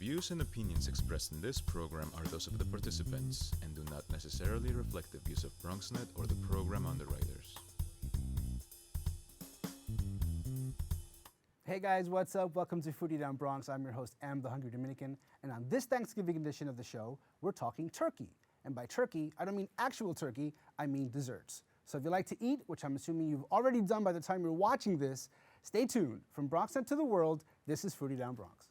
views and opinions expressed in this program are those of the participants and do not necessarily reflect the views of BronxNet or the program underwriters. Hey guys, what's up? Welcome to Foodie Down Bronx. I'm your host, Elle, the Hungry Dominican, and on this Thanksgiving edition of the show, we're talking turkey. And by turkey, I don't mean actual turkey, I mean desserts. So if you like to eat, which I'm assuming you've already done by the time you're watching this, stay tuned. From BronxNet to the world, this is Foodie Down Bronx.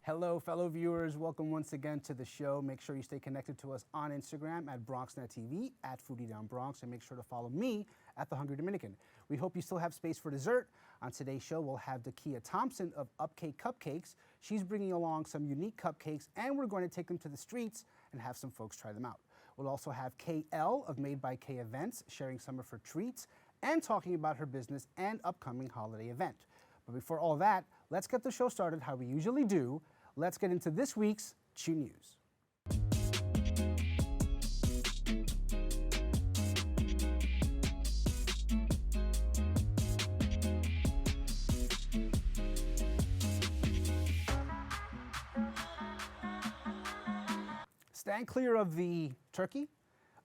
Hello, fellow viewers. Welcome once again to the show. Make sure you stay connected to us on Instagram at BronxNetTV, at Foodie Down Bronx, and make sure to follow me at the Hungry Dominican. We hope you still have space for dessert. On today's show, we'll have Dahkia Thompson of UpCake Cupcakes. She's bringing along some unique cupcakes, and we're going to take them to the streets and have some folks try them out. We'll also have Elle of Made by K Events sharing some of her treats and talking about her business and upcoming holiday event. But before all that, let's get the show started how we usually do. Let's get into this week's Chew News. Stand clear of the turkey.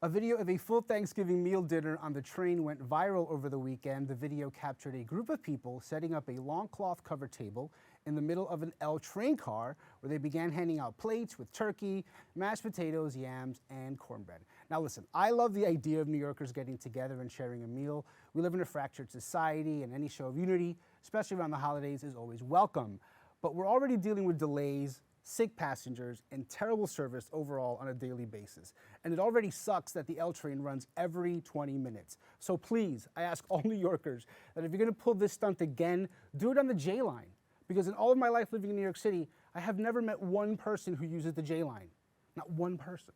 A video of a full Thanksgiving meal dinner on the train went viral over the weekend. The video captured a group of people setting up a long cloth covered table in the middle of an Elle train car where they began handing out plates with turkey, mashed potatoes, yams, and cornbread. Now listen, I love the idea of New Yorkers getting together and sharing a meal. We live in a fractured society, and any show of unity, especially around the holidays, is always welcome. But we're already dealing with delays, sick passengers, and terrible service overall on a daily basis. And it already sucks that the Elle train runs every 20 minutes. So please, I ask all New Yorkers that if you're gonna pull this stunt again, do it on the J line. Because in all of my life living in New York City, I have never met one person who uses the J line. Not one person.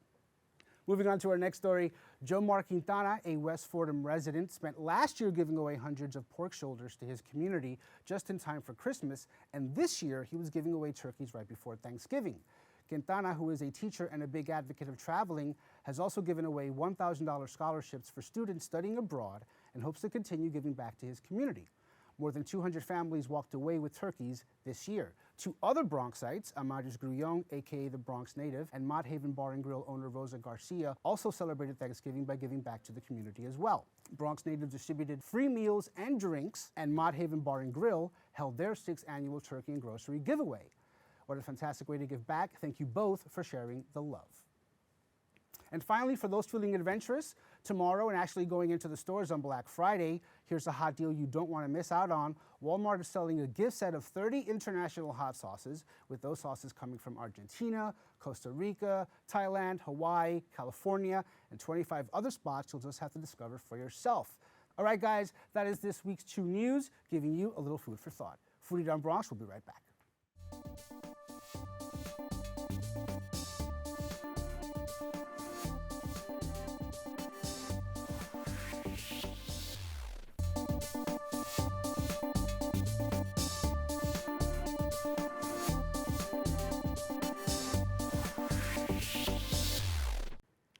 Moving on to our next story, Jomar Quintana, a West Fordham resident, spent last year giving away hundreds of pork shoulders to his community just in time for Christmas, and this year he was giving away turkeys right before Thanksgiving. Quintana, who is a teacher and a big advocate of traveling, has also given away $1,000 scholarships for students studying abroad and hopes to continue giving back to his community. More than 200 families walked away with turkeys this year. Two other Bronxites, Amadis Grullon, aka the Bronx native, and Mott Haven Bar and Grill owner Rosa Garcia, also celebrated Thanksgiving by giving back to the community as well. Bronx natives distributed free meals and drinks, and Mott Haven Bar and Grill held their 6th annual turkey and grocery giveaway. What a fantastic way to give back. Thank you both for sharing the love. And finally, for those feeling adventurous, tomorrow and actually going into the stores on Black Friday, here's a hot deal you don't want to miss out on. Walmart is selling a gift set of 30 international hot sauces, with those sauces coming from Argentina, Costa Rica, Thailand, Hawaii, California, and 25 other spots you'll just have to discover for yourself. All right, guys, that is this week's Chew News, giving you a little food for thought. Foodie Down Bronx will be right back.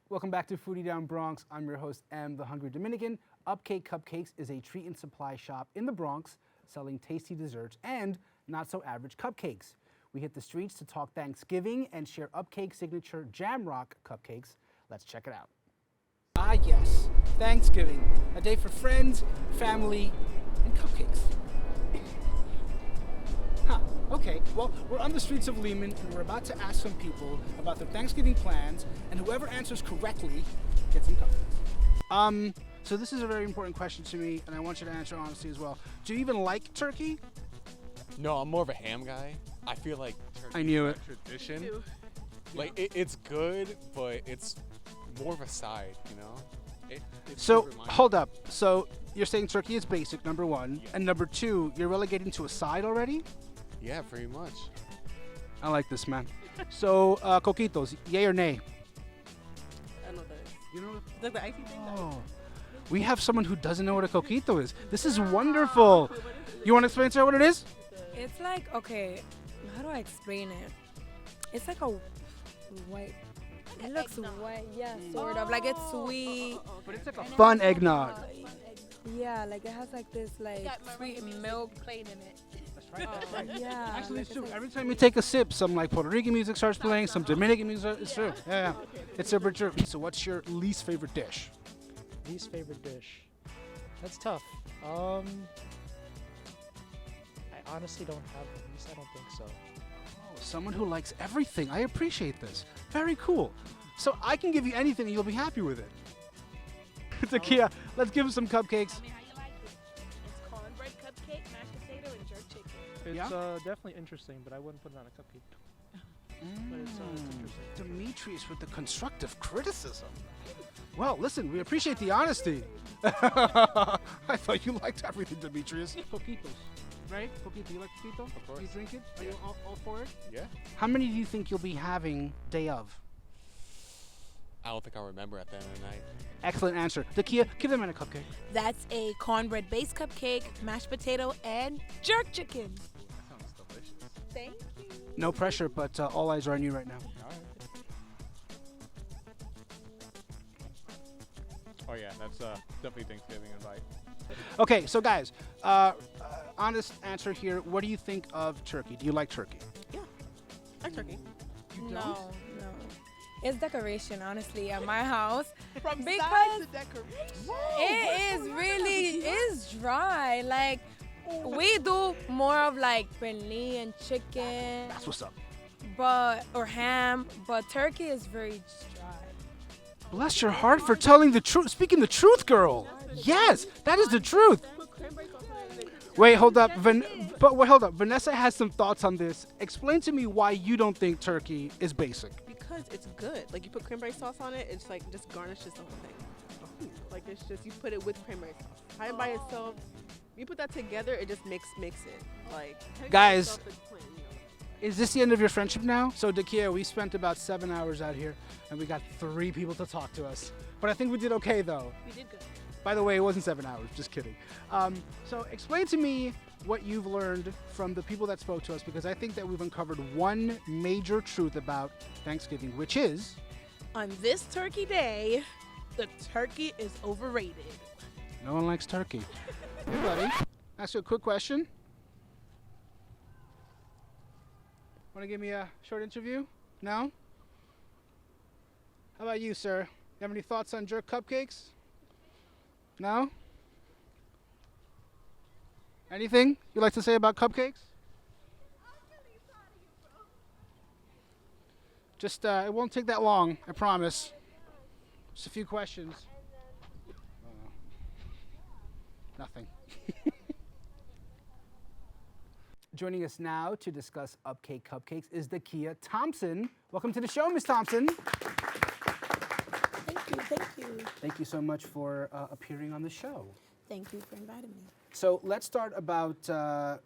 Welcome back to Foodie Down Bronx. I'm your host, Elle, the Hungry Dominican. UpCake Cupcakes is a treat and supply shop in the Bronx selling tasty desserts and not-so-average cupcakes. We hit the streets to talk Thanksgiving and share UpCake signature Jam Rock cupcakes. Let's check it out. Ah yes, Thanksgiving, a day for friends, family, and cupcakes. Okay, well, we're on the streets of Lehman, and we're about to ask some people about their Thanksgiving plans, and whoever answers correctly gets some cupcakes. So this is a very important question to me, and I want you to answer honestly as well. Do you even like turkey? No, I'm more of a ham guy. I feel like turkey I knew is it. a tradition. Like, it's good, but it's more of a side, you know? It's So, super minded. hold up. So, you're saying turkey is basic, number one, Yeah. and number two, you're relegating to a side already? Yeah, pretty much. I like this, man. So, coquitos, yay or nay? I know that. You know Like the icy thing? Oh, we have someone who doesn't know what a coquito is. This is wonderful. What is it? You want to explain to her what it is? It's like, okay, how do I explain it? It's like a white. It looks white, yeah, sort of. Like it's sweet. But it's like a and it fun has like eggnog. Yeah, like it has like this like sweet milk. playing in it. That's right. Yeah. Actually, it's like true. like Every time you take a sip, some like Puerto Rican music starts playing, some Dominican music. It's true. Yeah, yeah. It's super true. So, what's your least favorite dish? Least favorite dish. That's tough. I honestly don't have a least. I don't think so. Oh, someone who likes everything. I appreciate this. Very cool. So I can give you anything and you'll be happy with it. Dahkia, let's give him some cupcakes. I mean, how you like it? It's cornbread cupcake, mashed potato, and jerk chicken. It's Yeah? Definitely interesting, but I wouldn't put it on a cupcake. But it's interesting. Demetrius with the constructive criticism. Well, listen, we appreciate the honesty. I thought you liked everything, Demetrius. Coquitos, right? Coquito, you like coquito? Of course. Do you drink it? Are you all for it? Yeah. How many do you think you'll be having day of? I don't think I'll remember at the end of the night. Excellent answer. Dahkia, give them a cupcake. That's a cornbread based cupcake, mashed potato, and jerk chicken. That sounds delicious. Thank you. No pressure, but all eyes are on you right now. All right. Oh yeah, that's definitely Thanksgiving invite. Okay, so guys, honest answer here. What do you think of turkey? Do you like turkey? Yeah, I like turkey. No. It's decoration, honestly, at my house. From Because size to decoration. It is dry. Like, we do more of like penne and chicken, That's what's up. or ham, but turkey is very dry. Bless your heart for telling the truth. Speaking the truth, girl. Yes, that is the truth. Put cranberry sauce on it. Wait, hold up. Hold up. Vanessa has some thoughts on this. Explain to me why you don't think turkey is basic. Because it's good. Like you put cranberry sauce on it, it's like just garnishes the whole thing. Like it's just you put it with cranberry sauce. Pie by itself, you put that together, it just mix it. Like turkey by Guys. itself is plain, you know. Is this the end of your friendship now? So, Dahkia, we spent about 7 hours out here, and we got 3 people to talk to us. But I think we did okay, though. You did good. By the way, it wasn't 7 hours. Just kidding. So, explain to me what you've learned from the people that spoke to us, because I think that we've uncovered one major truth about Thanksgiving, which is On this turkey day, the turkey is overrated. no one likes turkey. Hey, buddy. Ask you a quick question. Want to give me a short interview? No? How about you, sir? You have any thoughts on jerk cupcakes? No? Anything you'd like to say about cupcakes? Just, it won't take that long, I promise. Just a few questions. Nothing. Joining us now to discuss UpCake Cupcakes is Dahkia Thompson. Welcome to the show, Miss Thompson. Thank you. Thank you so much for appearing on the show. Thank you for inviting me. So let's start about,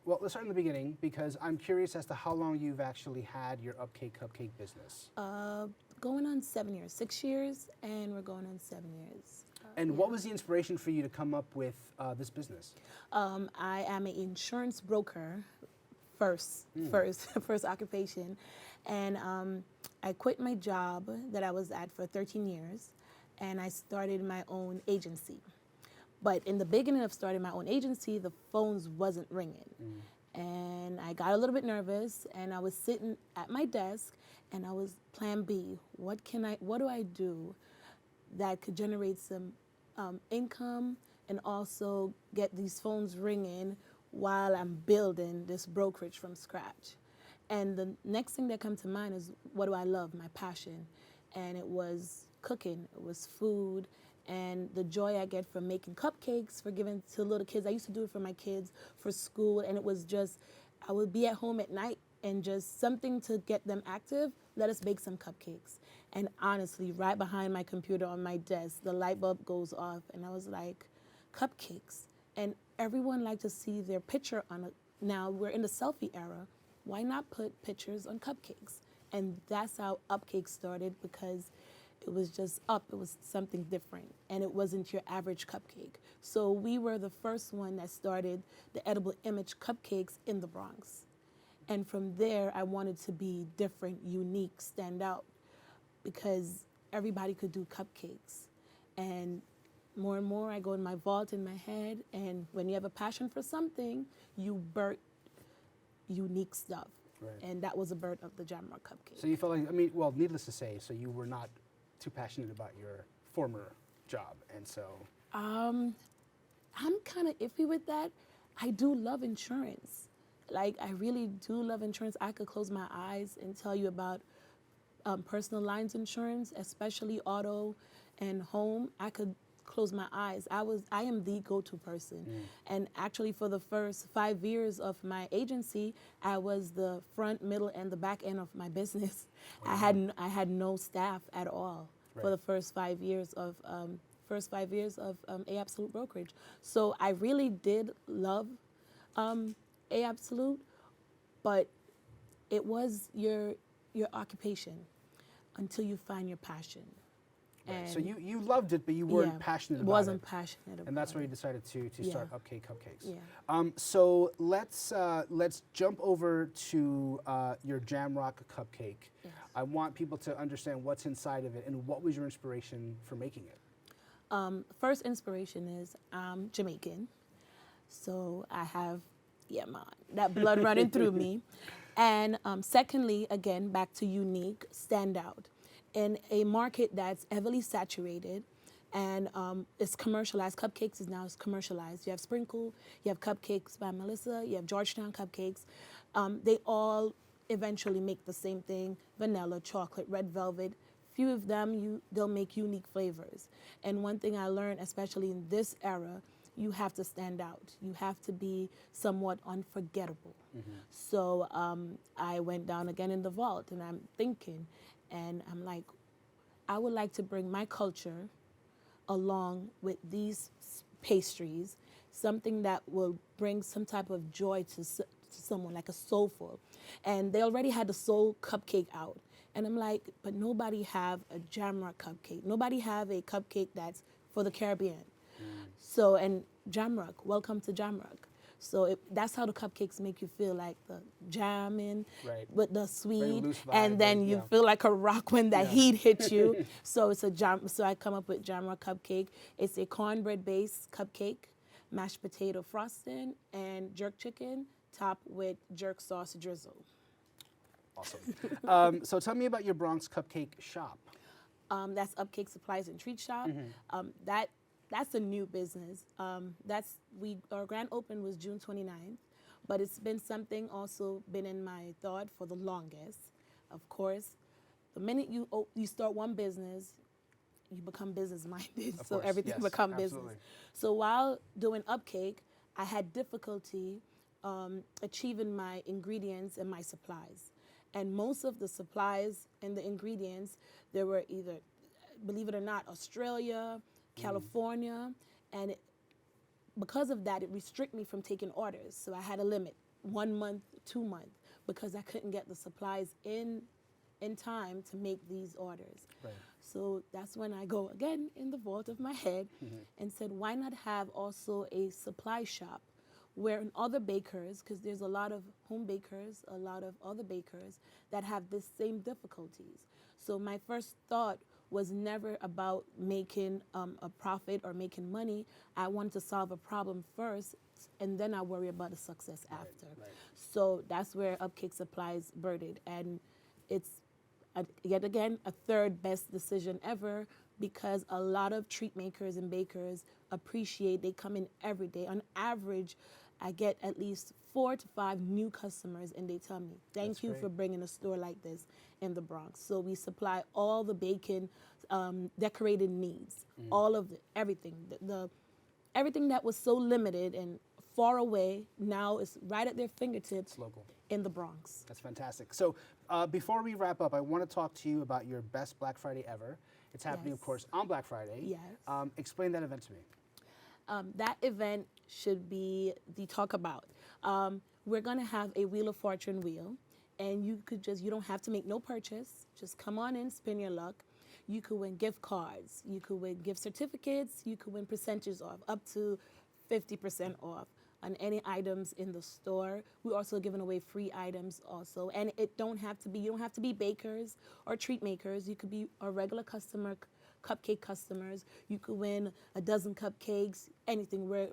let's start in the beginning, because I'm curious as to how long you've actually had your UpCake Cupcake business. Going on 7 years, 6 years, and we're going on 7 years. And what was the inspiration for you to come up with this business? I am an insurance broker, first occupation, and I quit my job that I was at for 13 years, and I started my own agency. But in the beginning of starting my own agency, the phones wasn't ringing. And I got a little bit nervous, and I was sitting at my desk, and I was plan B. What do I do that could generate some income and also get these phones ringing while I'm building this brokerage from scratch? And the next thing that comes to mind is, what do I love, my passion? And it was cooking, it was food, and the joy I get from making cupcakes for giving to little kids. I used to do it for my kids for school, and it was just, I would be at home at night and just something to get them active. Let us bake some cupcakes. And honestly, right behind my computer on my desk, the light bulb goes off, and I was like, cupcakes. And everyone liked to see their picture on it. Now we're in the selfie era. Why not put pictures on cupcakes? And that's how UpCake started, because it was just up, it was something different, and it wasn't your average cupcake. So we were the first one that started the edible image cupcakes in the Bronx. And from there, I wanted to be different, unique, stand out, because everybody could do cupcakes. And more, I go in my vault in my head, and when you have a passion for something, you birth unique stuff. Right. And that was a birth of the Jamrock cupcake. So you felt like, I mean, well, needless to say, so you were not too passionate about your former job, and so. I'm kind of iffy with that. I do love insurance. Like, I really do love insurance. I could close my eyes and tell you about personal lines insurance, especially auto and home. I could close my eyes. I am the go-to person. And actually for the first 5 years of my agency, I was the front, middle, and the back end of my business. I had no staff at all for the first 5 years of A Absolute Brokerage. So I really did love A Absolute, but it was your occupation until you find your passion. Right. And So you loved it, but you weren't passionate about it. Wasn't passionate about it. And that's why you decided to start UpCake Cupcakes. Yeah. So let's jump over to your Jamrock cupcake. Yes. I want people to understand what's inside of it and what was your inspiration for making it. First inspiration is I'm Jamaican, so I have that blood running through me. And secondly, again, back to unique, stand out. In a market that's heavily saturated and it's commercialized, Cupcakes is now commercialized. You have Sprinkle, you have Cupcakes by Melissa, you have Georgetown Cupcakes. They all eventually make the same thing: vanilla, chocolate, red velvet. Few of them, they'll make unique flavors. And one thing I learned, especially in this era, you have to stand out. You have to be somewhat unforgettable. So I went down again in the vault, and I'm thinking, and I'm like, I would like to bring my culture along with these pastries, something that will bring some type of joy to someone, like a soulful. And they already had the soul cupcake out. And I'm like, but nobody have a Jamrock cupcake. Nobody have a cupcake that's for the Caribbean. So, and Jamrock, welcome to Jamrock. So that's how the cupcakes make you feel, like the jamming with the sweet, loose vibe, and then you feel like a rock when that heat hits you. So it's a jam. So I come up with Jamrock cupcake. It's a cornbread-based cupcake, mashed potato frosting, and jerk chicken topped with jerk sauce drizzle. Awesome. So tell me about your Bronx cupcake shop. That's UpCake Supplies and Treat Shop. That's a new business. Our grand open was June 29th, but it's been something also been in my thought for the longest. Of course, the minute you start one business, you become business minded, so everything become business. So while doing UpCake, I had difficulty achieving my ingredients and my supplies. And most of the supplies and the ingredients, they were either, believe it or not, Australia, California, and because of that, it restricted me from taking orders. So I had a limit, 1 month, 2 months, because I couldn't get the supplies in time to make these orders. So that's when I go again in the vault of my head and said, why not have also a supply shop where in other bakers, because there's a lot of home bakers, a lot of other bakers that have the same difficulties. So my first thought was never about making a profit or making money. I wanted to solve a problem first, and then I worry about the success after. So that's where UpCake Supplies birthed, and it's yet again a third best decision ever, because a lot of treat makers and bakers appreciate. They come in every day. On average, I get at least 4 to 5 new customers, and they tell me, thank you for bringing a store like this in the Bronx. So we supply all the baking, decorated needs, all of everything. Everything that was so limited and far away now is right at their fingertips. It's local. In the Bronx. That's fantastic. So before we wrap up, I want to talk to you about your best Black Friday ever. It's happening, of course, on Black Friday. Yes. Explain that event to me. That event should be the talk about. We're gonna have a Wheel of Fortune wheel, and you don't have to make no purchase. Just come on in, spin your luck. You could win gift cards. You could win gift certificates. You could win percentages off, up to 50% off. on any items in the store. We're also giving away free items also. And you don't have to be bakers or treat makers. You could be a regular customer, cupcake customers. You could win a dozen cupcakes, anything.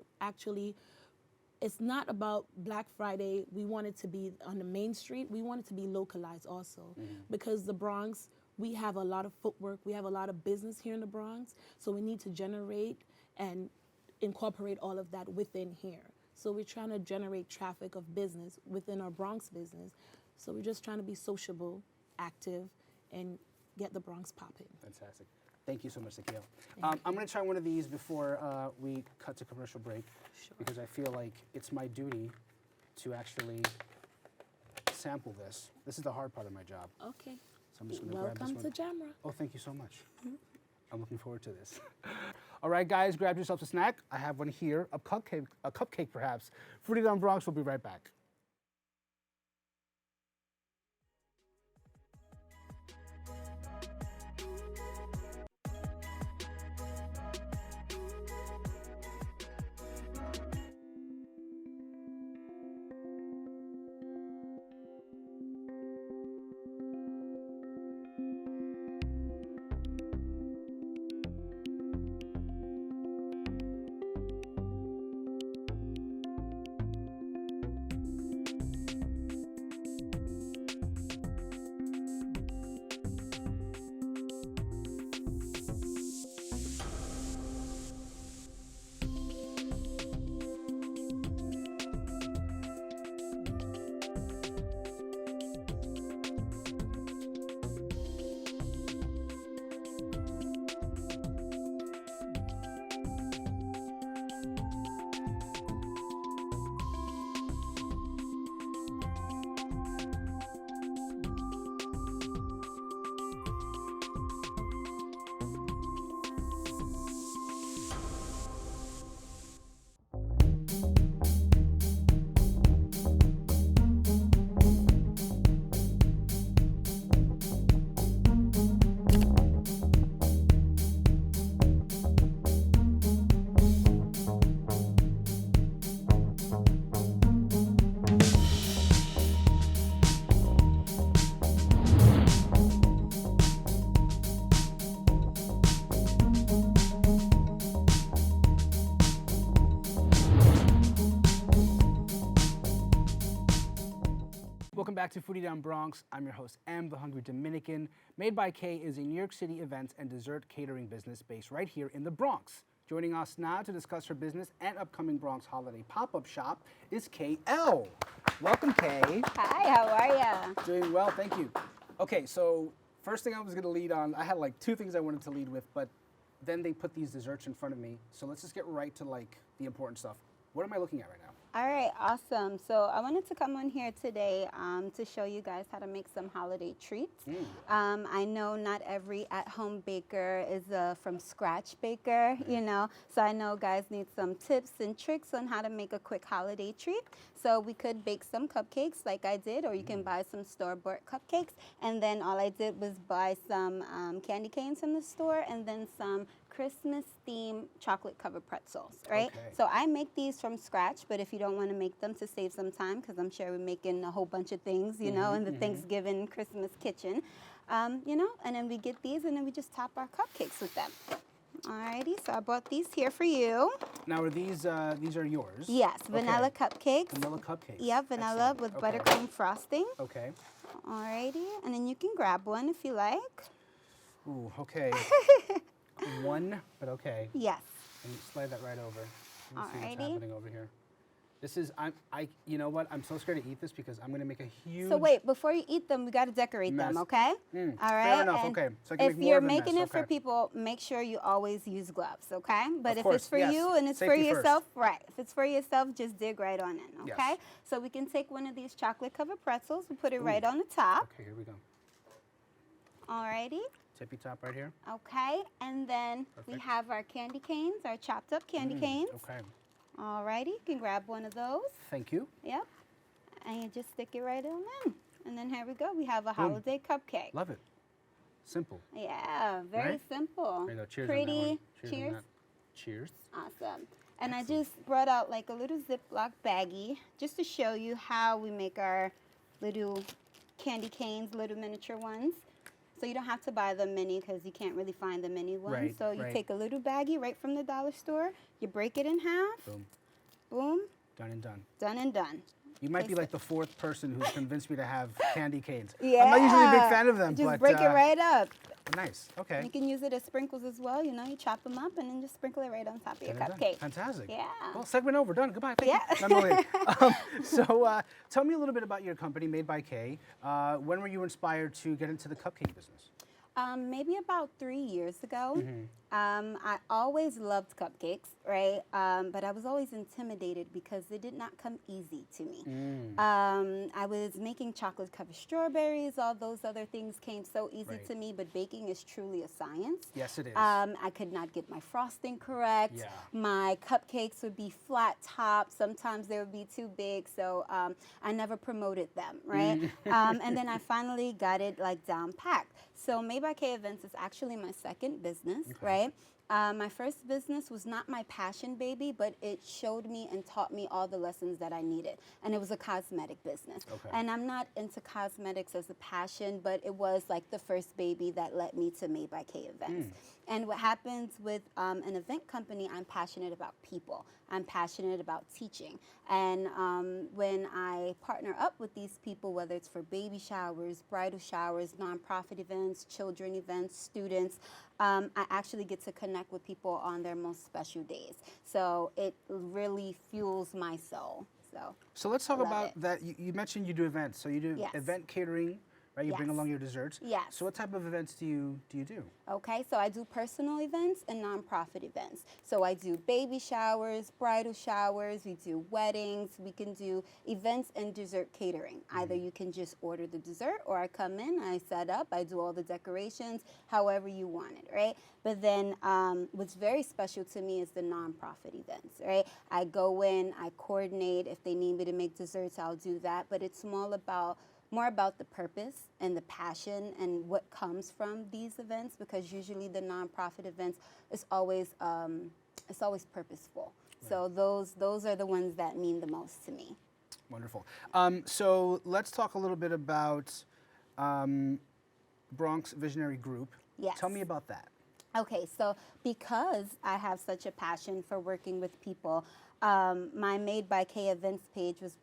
It's not about Black Friday. We want it to be on the main street. We want it to be localized also. Because the Bronx, we have a lot of footwork. We have a lot of business here in the Bronx. So we need to generate and incorporate all of that within here. So we're trying to generate traffic of business within our Bronx business. So we're just trying to be sociable, active, and get the Bronx popping. Fantastic. Thank you so much, Akil. I'm going to try one of these before we cut to commercial break, because I feel like it's my duty to actually sample this. This is the hard part of my job. Okay. So I'm just going to grab this one. Welcome to Jamra. Oh, thank you so much. I'm looking forward to this. All right, guys, grab yourselves a snack. I have one here, a cupcake perhaps. Foodie Down Bronx, we'll be right back. Welcome back to Foodie Down Bronx. I'm your host, M, the Hungry Dominican. Made by K is a New York City events and dessert catering business based right here in the Bronx. Joining us now to discuss her business and upcoming Bronx holiday pop-up shop is Elle. Welcome, Kay. Hi, how are ya? Doing well, thank you. Okay, so first thing I was going to lead on, I had like two things I wanted to lead with, but then they put these desserts in front of me. So let's just get right to like the important stuff. What am I looking at right now? All right, awesome. So I wanted to come on here today to show you guys how to make some holiday treats. I know not every at-home baker is a from-scratch baker, you know, so I know guys need some tips and tricks on how to make a quick holiday treat. So we could bake some cupcakes like I did, or you can buy some store-bought cupcakes. And then all I did was buy some candy canes from the store and then some Christmas-themed chocolate-covered pretzels, right? Okay. So I make these from scratch, but if you don't want to make them to save some time, because I'm sure we're making a whole bunch of things, you know, in the Thanksgiving, Christmas kitchen, you know, and then we get these and then we just top our cupcakes with them. Alrighty, so I bought these here for you. Now, are these are yours? Yes, vanilla cupcakes. Vanilla cupcakes. Yep, vanilla with buttercream frosting. Okay. Alrighty, and then you can grab one if you like. Ooh, okay. One, but okay. Yes. And slide that right over. Let me see what's Alrighty. happening over here. This is, you know what? I'm so scared to eat this because I'm going to make a huge... So wait, before you eat them, we got to decorate them, mess. okay? All right. Fair enough, and okay. So I can if make more you're of a making mess, it for okay. people, make sure you always use gloves, okay? But Of if course, it's for yes. you and it's for Safety first. yourself, right. If it's for yourself, just dig right on in, Yes. okay? So we can take one of these chocolate-covered pretzels and put it right on the top. Okay, here we go. Alrighty. Tippy top right here. Okay, and then we Perfect. have our candy canes, our chopped up candy canes. Okay. Alrighty, you can grab one of those. Thank you. Yep. And you just stick it right on in. And then here we go. We have a holiday cupcake. Love it. Simple. Yeah, very Right? simple. There you go. Cheers on that Pretty. one. Cheers. on Cheers. that. Cheers. Awesome. And I just brought out like a little Ziploc baggie just to show you how we make our little candy canes, little miniature ones. So you don't have to buy the mini because you can't really find the mini ones. Right, So you right. take a little baggie right from the dollar store, you break it in half, Boom. boom, Done and done. done and done. You might be Taste like the fourth person who's convinced me to have candy canes. Yeah. I'm not usually a big fan of them, Just but break it right up. nice. Okay. You can use it as sprinkles as well. You know, you chop them up and then just sprinkle it right on top of your Done and done. cupcake. Fantastic. Yeah. Well, segment over. Done. Goodbye. Thank Yeah. you. I'm Lily. So tell me a little bit about your company, Made by Kay. When were you inspired to get into the cupcake business? Maybe about 3 years ago. Mm-hmm. I always loved cupcakes, right? But I was always intimidated because they did not come easy to me. I was making chocolate covered strawberries, all those other things came so easy Right. to me, but baking is truly a science. Yes, it is. I could not get my frosting correct. Yeah. My cupcakes would be flat top. Sometimes they would be too big, so I never promoted them, right? And then I finally got it like down packed. So Made by K Events is actually my second business, right? My first business was not my passion baby, but it showed me and taught me all the lessons that I needed. And it was a cosmetic business. Okay. And I'm not into cosmetics as a passion, but it was like the first baby that led me to Made by K Events. And what happens with an event company, I'm passionate about people. I'm passionate about teaching. And when I partner up with these people, whether it's for baby showers, bridal showers, nonprofit events, children events, students, I actually get to connect with people on their most special days. So it really fuels my soul. So let's talk love about it. that. You mentioned you do events. So you do Yes. event catering, right? You bring Yes. along your desserts. Yes. So what type of events do you do? Okay, so I do personal events and nonprofit events. So I do baby showers, bridal showers, we do weddings, we can do events and dessert catering. Either you can just order the dessert or I come in, I set up, I do all the decorations, however you want it, right? But then what's very special to me is the nonprofit events, right? I go in, I coordinate. If they need me to make desserts, I'll do that. But it's more about the purpose and the passion and what comes from these events, because usually the nonprofit events is always purposeful. Right. So those are the ones that mean the most to me. Wonderful. So let's talk a little bit about Bronx Visionary Group. Yes. Tell me about that. Okay, so because I have such a passion for working with people, my Made by K events page was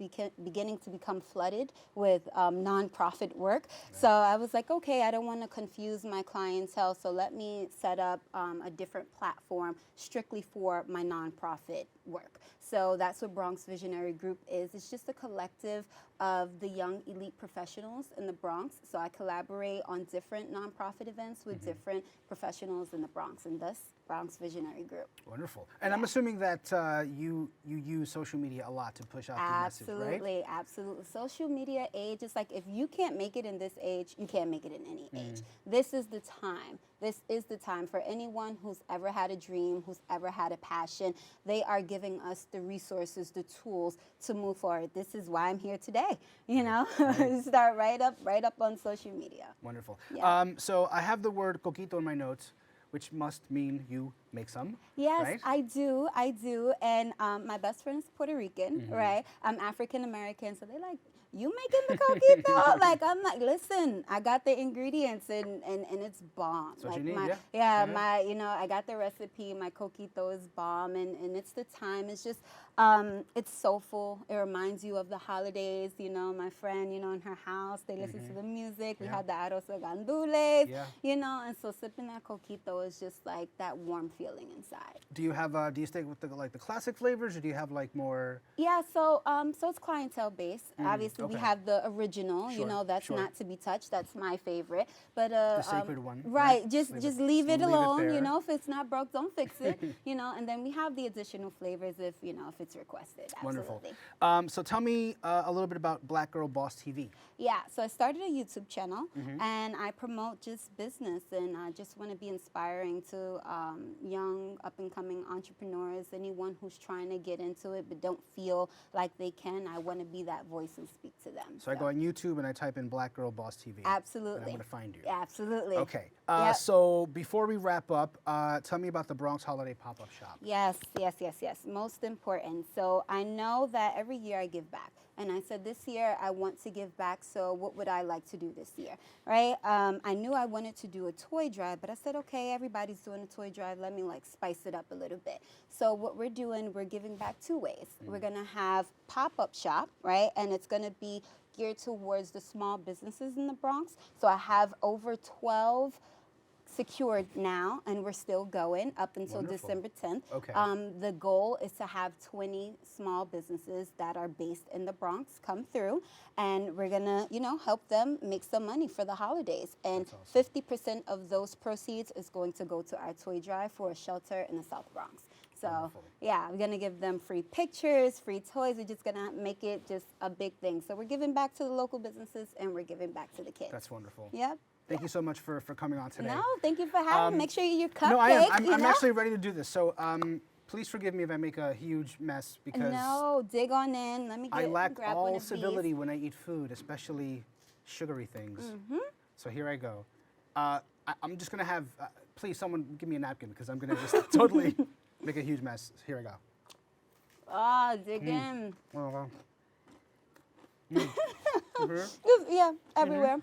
beginning to become flooded with nonprofit work. Right. So I was like, okay, I don't want to confuse my clientele, so let me set up a different platform strictly for my nonprofit work. So that's what Bronx Visionary Group is. It's just a collective of the young elite professionals in the Bronx. So I collaborate on different nonprofit events with different professionals in the Bronx, and thus Bronx Visionary Group. Wonderful. And I'm assuming that you use social media a lot to push out the message, right? Absolutely, absolutely. Social media age is like, if you can't make it in this age, you can't make it in any age. This is the time. This is the time for anyone who's ever had a dream, who's ever had a passion. They are giving us the resources, the tools to move forward. This is why I'm here today, you know? Right. Start right up on social media. Wonderful. Yeah. So I have the word coquito in my notes, which must mean you make some. Yes, right? I do. And my best friend is Puerto Rican, right? I'm African American, so they're like, you making the coquito? Like, I'm like, listen, I got the ingredients and it's bomb. That's what like you need, I got the recipe, my coquito is bomb, and it's the time. It's just, it's soulful. It reminds you of the holidays, you know, my friend, you know, in her house, they listen to the music. We had the arroz de gandules, you know, and so sipping that coquito is just like that warm feeling inside. Do you have, do you stick with the classic flavors, or do you have like more? Yeah, so it's clientele based. Obviously, we okay. have the original. Sure, You know, that's sure. not to be touched. That's my favorite. But The sacred one. right? Just leave it alone. there. You know, if it's not broke, don't fix it. You know, and then we have the additional flavors if it's requested. Absolutely. Wonderful. So tell me a little bit about Black Girl Boss TV. Yeah, so I started a YouTube channel, and I promote just business, and I just want to be inspiring to young, up-and-coming entrepreneurs, anyone who's trying to get into it but don't feel like they can. I want to be that voice and speak speak to them. So I go on YouTube and I type in Black Girl Boss TV. Absolutely. And I'm going to find you. Absolutely. Okay. Yep. So before we wrap up, tell me about the Bronx Holiday Pop-Up Shop. Yes. Most important. So I know that every year I give back. And I said, this year I want to give back, so what would I like to do this year, right? I knew I wanted to do a toy drive, but I said, okay, everybody's doing a toy drive. Let me like spice it up a little bit. So what we're doing, we're giving back 2 ways. We're gonna have pop-up shop, right? And it's gonna be geared towards the small businesses in the Bronx. So I have over 12 secured now, and we're still going up until Wonderful. December 10th. Okay. The goal is to have 20 small businesses that are based in the Bronx come through, and we're gonna, help them make some money for the holidays. And That's 50% of those proceeds is going to go to our toy drive for a shelter in the South Bronx. So, Wonderful. yeah, we're gonna give them free pictures, free toys. We're just gonna make it just a big thing. So we're giving back to the local businesses, and we're giving back to the kids. That's wonderful. Yep. Thank you so much for coming on today. No, thank you for having me. Make sure you eat your cupcake. No, I am. you I'm know? actually ready to do this. So please forgive me if I make a huge mess because No, dig on in. Let me I lack grab one all of civility these. when I eat food, especially sugary things. Mm-hmm. So here I go. I'm just going to have, please someone give me a napkin because I'm going to just totally make a huge mess. Here I go. Ah, dig in. Just Yeah, everywhere.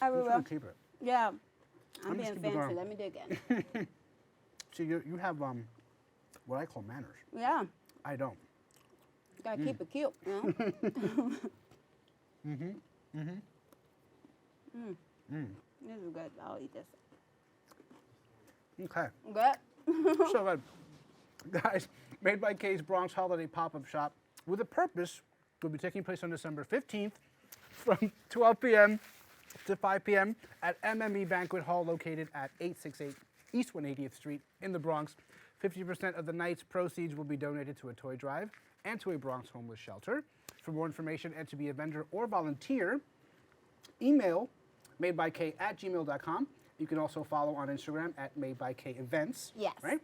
Everywhere. keep it. Yeah. I'm I'm just being keep it fancy. going. Let me dig in. See, you have what I call manners. Yeah. I don't. Gotta keep it cute, you know? This is good. I'll eat this. Okay. Good? So good. Guys, Made by K's Bronx Holiday Pop-Up Shop with a purpose will be taking place on December 15th from 12 p.m. to 5 p.m. at MME Banquet Hall located at 868 East 180th Street in the Bronx. 50% of the night's proceeds will be donated to a toy drive and to a Bronx homeless shelter. For more information and to be a vendor or volunteer, email madebyk@gmail.com. You can also follow on Instagram at madebyk-events. Yes. Right?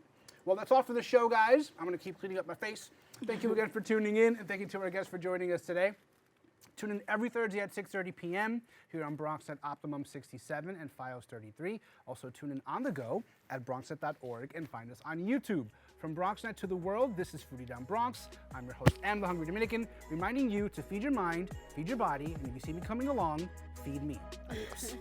Well, that's all for the show, guys. I'm going to keep cleaning up my face. Thank you again for tuning in, and thank you to our guests for joining us today. Tune in every Thursday at 6:30 p.m. here on Bronx at Optimum 67 and FiOS 33. Also tune in on the go at bronxnet.org and find us on YouTube. From BronxNet to the world, this is Foodie Down Bronx. I'm your host, Elle, the Hungry Dominican, reminding you to feed your mind, feed your body, and if you see me coming along, feed me. Adios.